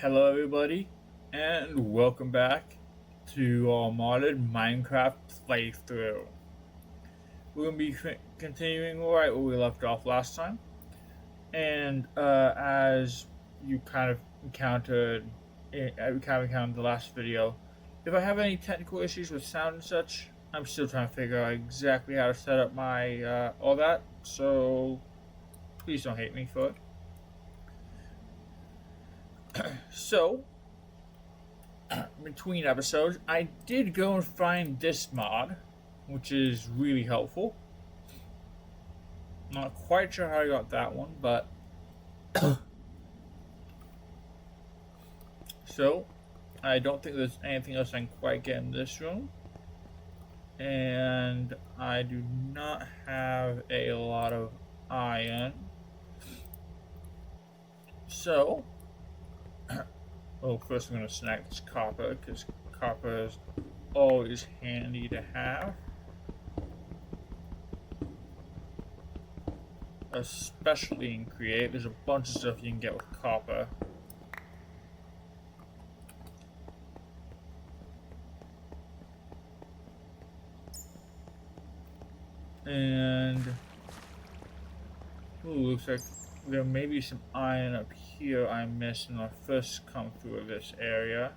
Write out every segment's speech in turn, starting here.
Hello, everybody, and welcome back to our modded Minecraft playthrough. We're going to be continuing right where we left off last time, and as you kind of encountered, in the last video, if I have any technical issues with sound and such, I'm still trying to figure out exactly how to set up my all that. So please don't hate me for it. So between episodes, I did go and find this mod, which is really helpful. Not quite sure how I got that one, but so I don't think there's anything else I can quite get in this room, and I do not have a lot of iron. So, well, first I'm going to snag this copper, because copper is always handy to have. Especially in Create, there's a bunch of stuff you can get with copper. And ooh, looks like there may be some iron up here I missed when I first come through this area.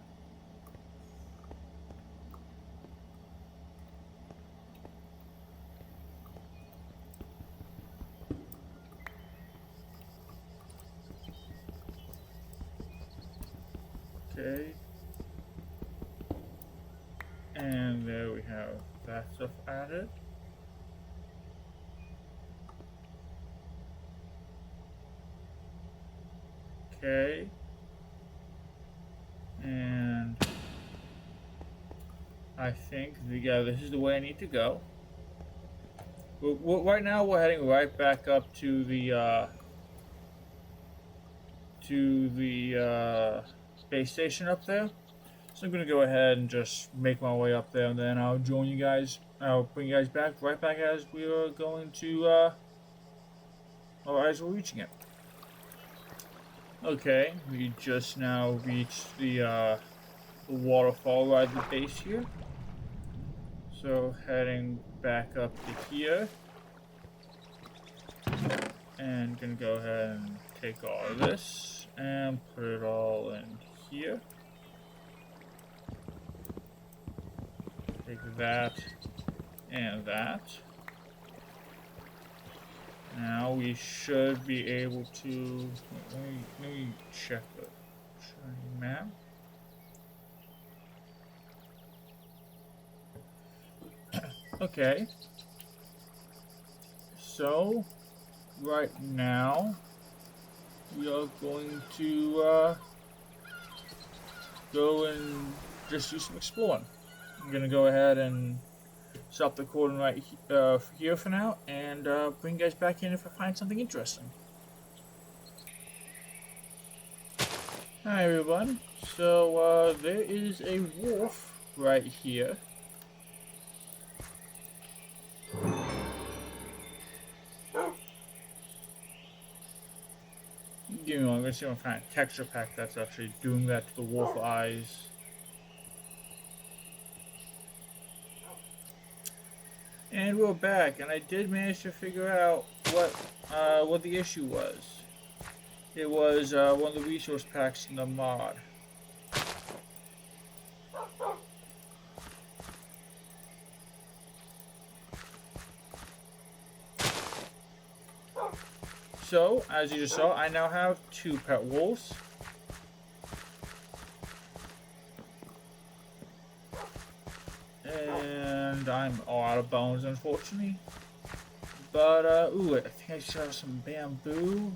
Okay. And there we have that stuff added. Okay. And I think this is the way I need to go. Right now we're heading right back up to the space station up there. So I'm gonna go ahead and just make my way up there, and then I'll join you guys. I'll bring you guys right back as we are going to, or as we're reaching it. Okay, we just now reached the waterfall right at the base here. So heading back up to here, and gonna go ahead and take all of this and put it all in here. Take that and that. Now we should be able to. Let me check the map. Okay. So right now we are going to go and just do some exploring. I'm gonna go ahead and stop the recording right here for now, and bring you guys back in if I find something interesting. Hi everyone. So there is a wolf right here. Give me one. I'm gonna see what kind of texture pack that's actually doing that to the wolf eyes. And we're back, and I did manage to figure out what the issue was. It was one of the resource packs in the mod. So, as you just saw, I now have 2 pet wolves. And I'm all out of bones, unfortunately. But, ooh, I think I saw some bamboo.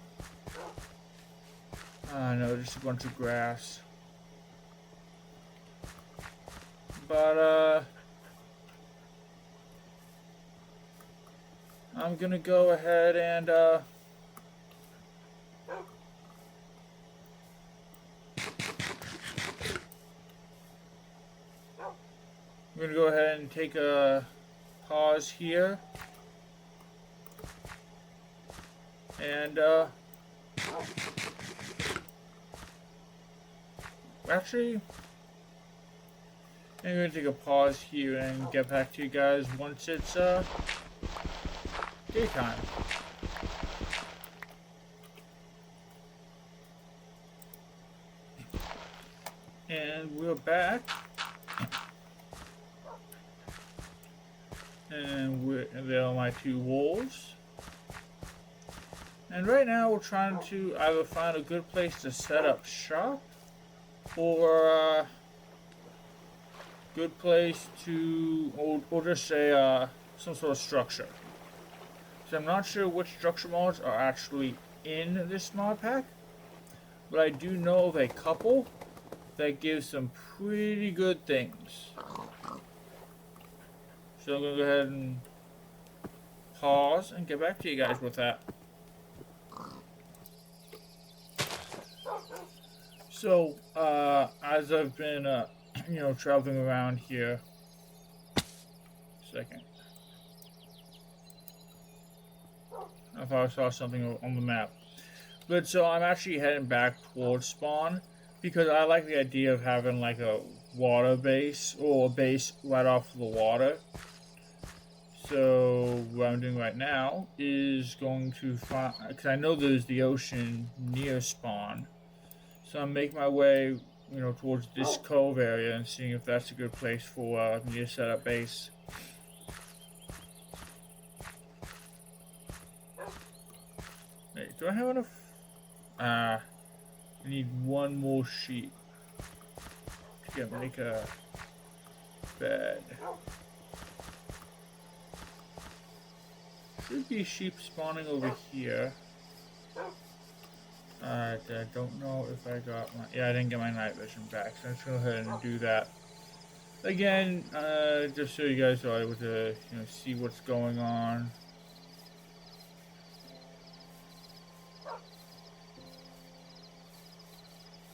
No, just a bunch of grass. But, I'm gonna go ahead and, I'm gonna go ahead and take a pause here. And Actually, I'm gonna take a pause here and get back to you guys once it's daytime. And we're back. And there are my two wolves. And right now we're trying to either find a good place to set up shop or a good place to, or just say some sort of structure. So I'm not sure which structure mods are actually in this mod pack, but I do know of a couple that give some pretty good things. So I'm gonna go ahead and pause and get back to you guys with that. So, as I've been, traveling around here, second. I thought I saw something on the map. But so I'm actually heading back towards spawn because I like the idea of having like a water base or a base right off the water. So what I'm doing right now is going to find, because I know there's the ocean near spawn. So I'm making my way, towards this cove area and seeing if that's a good place for me to set up base. Wait, do I have enough? I need one more sheep to make a bed. Should be sheep spawning over here. I don't know if I got my... Yeah, I didn't get my night vision back, so I'm just going to go ahead and do that. Again, just so you guys are able to, see what's going on.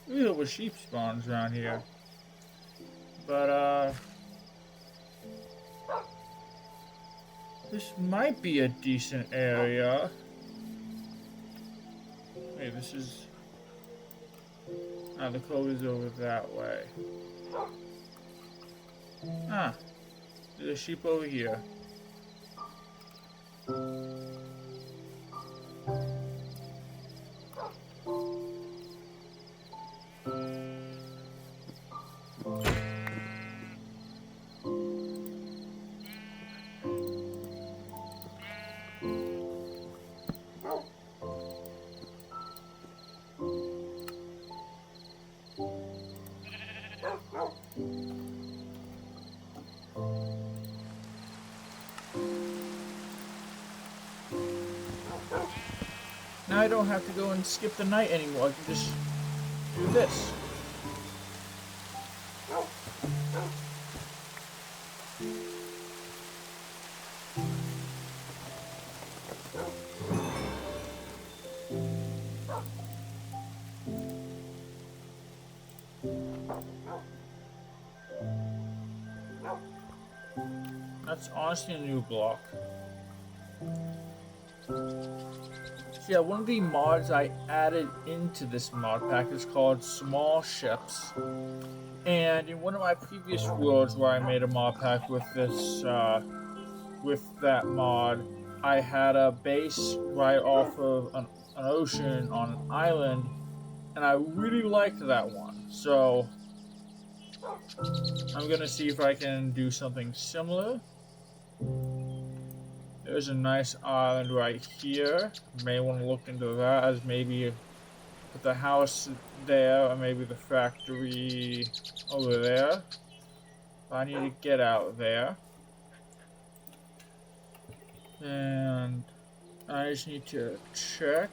Look at what sheep spawns around here. But, this might be a decent area. Hey, this is... the cove is over that way. There's a sheep over here. Now I don't have to go and skip the night anymore. I can just do this. That's honestly a new block. Yeah, one of the mods I added into this mod pack is called Small Ships. And in one of my previous worlds where I made a mod pack with this, with that mod, I had a base right off of an ocean on an island, and I really liked that one. So I'm gonna see if I can do something similar. There's a nice island right here. You may want to look into that as maybe put the house there or maybe the factory over there. I need to get out there. And I just need to check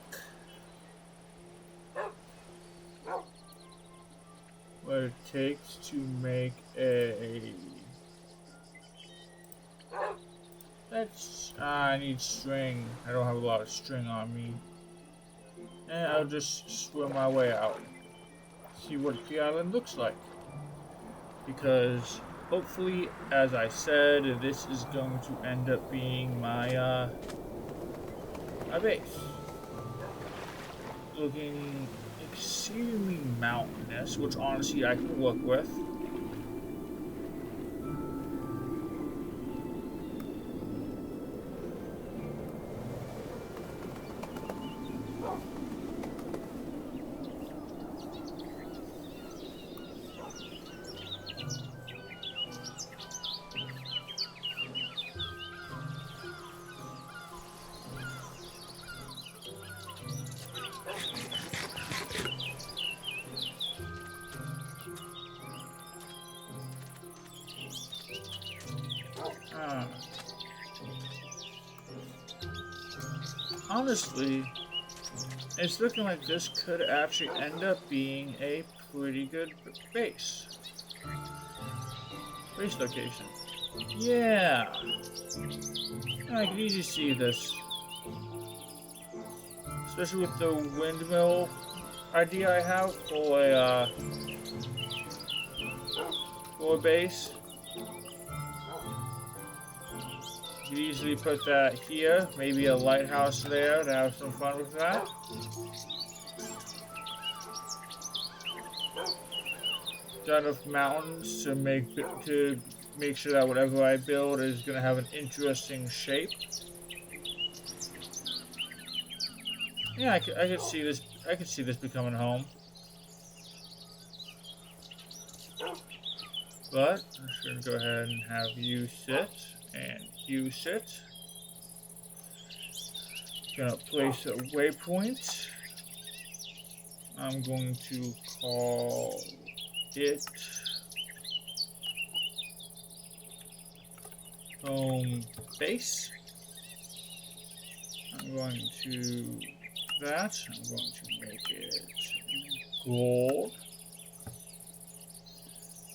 what it takes to make a... I need string. I don't have a lot of string on me. And I'll just swim my way out. See what the island looks like. Because hopefully, as I said, this is going to end up being my, my base. exceedingly mountainous, which honestly I can work with. Uh, honestly, it's looking like this could actually end up being a pretty good base location. Yeah, I can easily see this, especially with the windmill idea I have for a base. You could easily put that here, maybe a lighthouse there to have some fun with that. Got enough mountains to make sure that whatever I build is gonna have an interesting shape. Yeah, I could see this. I could see this becoming home. But I'm just gonna go ahead and have you sit and you sit. Gonna place a waypoint. I'm going to call it home base. I'm going to that. I'm going to make it gold.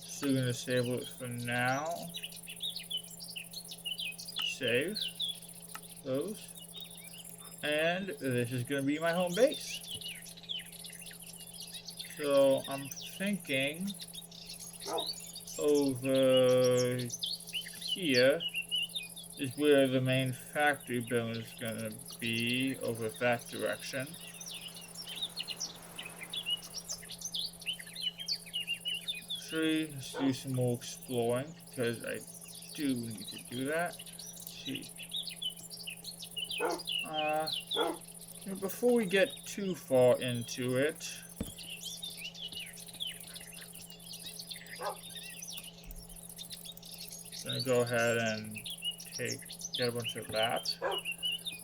Still gonna disable it for now. Save those. And this is gonna be my home base. So I'm thinking over here is where the main factory building is gonna be, over that direction. Actually, let's do some more exploring because I do need to do that. Let's see. Before we get too far into it, I'm gonna go ahead and get a bunch of that.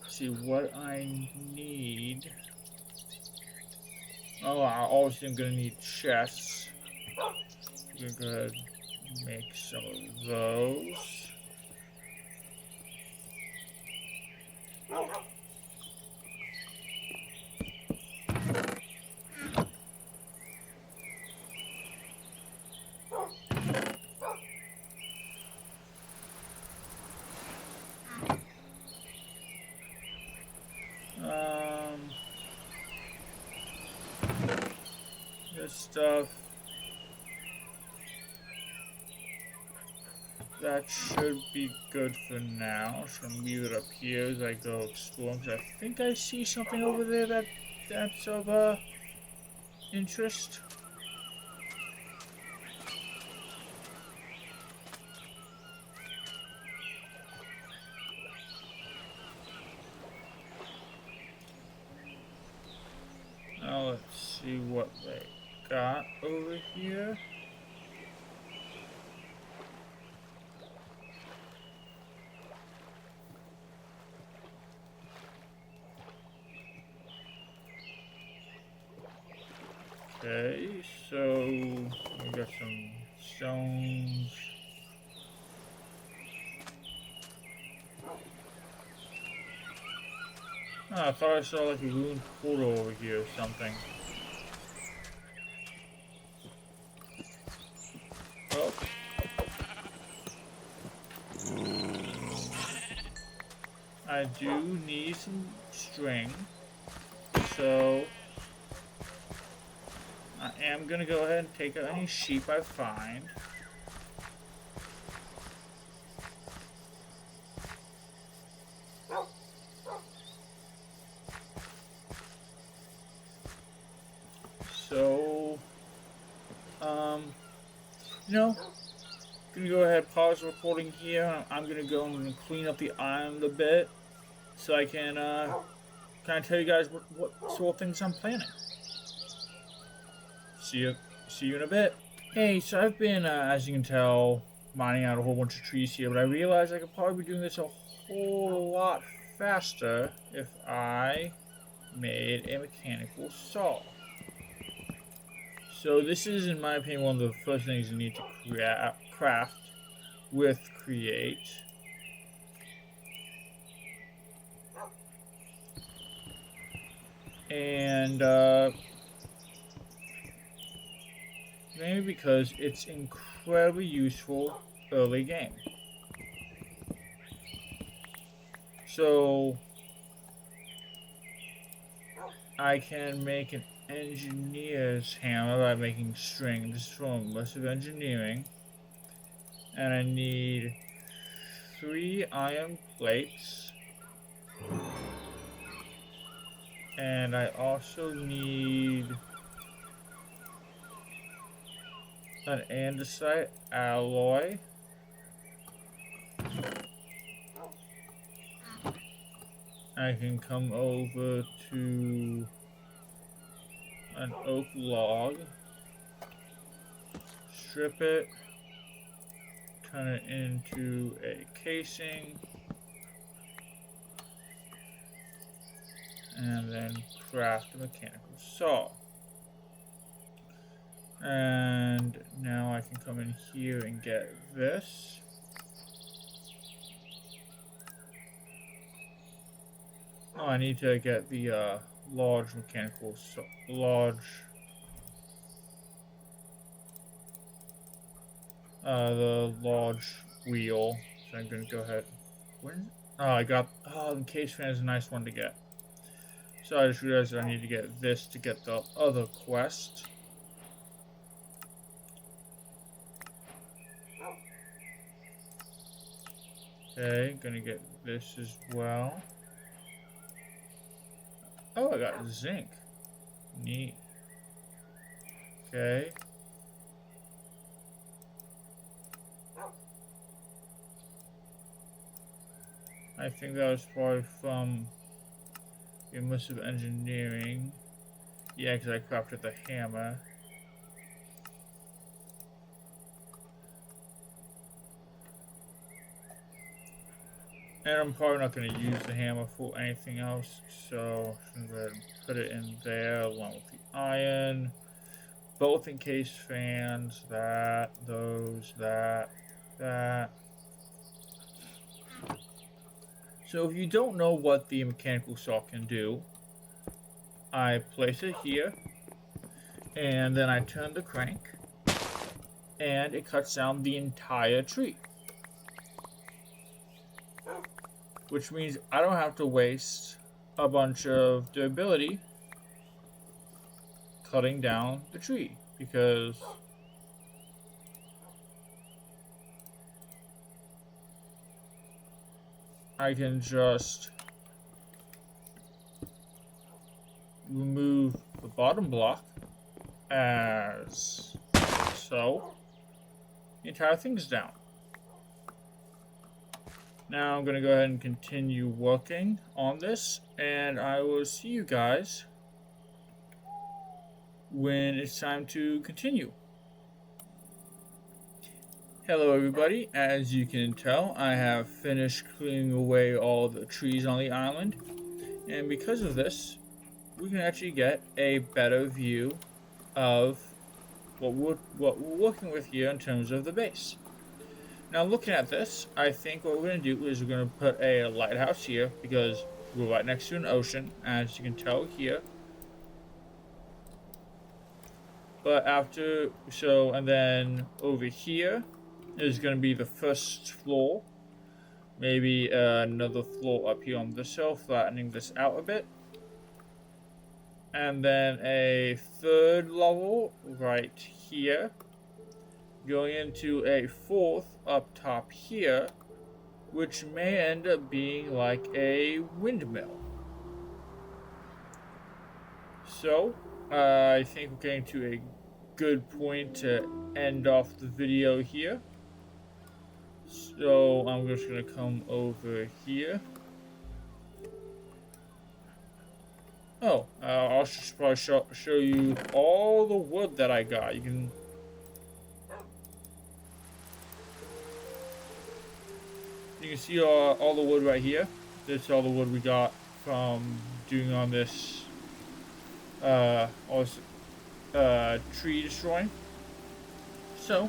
See what I need. Oh, I obviously am gonna need chests. I'm gonna go ahead and make some of those. This stuff that should be good for now. So I'm gonna leave it up here as I go exploring because I think I see something over there that's of interest. Now let's see what they got over here. Okay, so we got some stones. Oh, I thought I saw like a ruined portal over here or something. Oh. I do need some string, so I am gonna go ahead and take out any sheep I find. you know, gonna go ahead and pause the recording here. I'm gonna go and clean up the island a bit so I can kind of tell you guys what sort of things I'm planning. See you, see you in a bit. Hey, so I've been, as you can tell, mining out a whole bunch of trees here, but I realized I could probably be doing this a whole lot faster if I made a mechanical saw. So this is, in my opinion, one of the first things you need to craft with create. And maybe because it's incredibly useful early game. So I can make an engineer's hammer by making string. This is from a list of engineering. And I need 3 iron plates. And I also need an andesite alloy. I can come over to an oak log, strip it, turn it into a casing, and then craft a mechanical saw. And now I can come in here and get this. Oh, I need to get the large mechanical saw, the large wheel. So I'm gonna go ahead. Oh, I got. Oh, the case fan is a nice one to get. So I just realized that I need to get this to get the other quest. Okay, gonna get this as well. Oh, I got zinc. Neat. Okay. I think that was probably from the immersive engineering. Yeah, because I crafted the hammer. And I'm probably not going to use the hammer for anything else, so I'm going to go ahead and put it in there along with the iron. Both encased fans, that, those, that. So if you don't know what the mechanical saw can do, I place it here, and then I turn the crank, and it cuts down the entire tree. Which means I don't have to waste a bunch of durability cutting down the tree, because I can just remove the bottom block as so. The entire thing's down. Now I'm going to go ahead and continue working on this, and I will see you guys when it's time to continue. Hello everybody, as you can tell, I have finished clearing away all the trees on the island, and because of this, we can actually get a better view of what we're working with here in terms of the base. Now looking at this, I think what we're going to do is we're going to put a lighthouse here because we're right next to an ocean, as you can tell here. But and then over here is going to be the first floor. Maybe another floor up here on this shelf, flattening this out a bit. And then a third level right here. Going into a fourth up top here, which may end up being like a windmill. So, I think we're getting to a good point to end off the video here. So I'm just gonna come over here. Oh, I'll just probably show you all the wood that I got. You can see all the wood right here. This is all the wood we got from doing on this tree destroying. So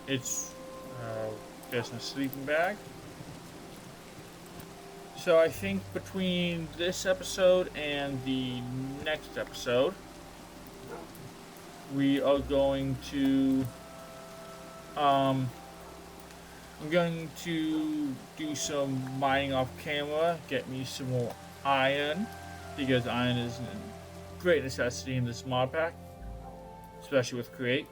it's just a sleeping bag. So I think between this episode and the next episode, we are going to I'm going to do some mining off camera, get me some more iron, because iron is a great necessity in this mod pack, especially with Create.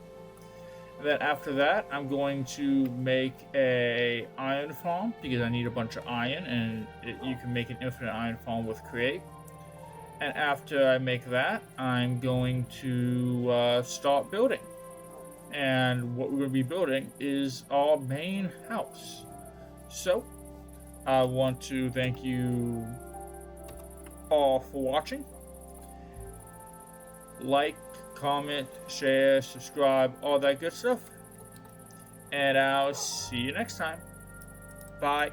And then after that, I'm going to make a iron farm, because I need a bunch of iron, and you can make an infinite iron farm with Create. And after I make that, I'm going to start building. And what we're going to be building is our main house. So, I want to thank you all for watching. Like, comment, share, subscribe, all that good stuff. And I'll see you next time. Bye.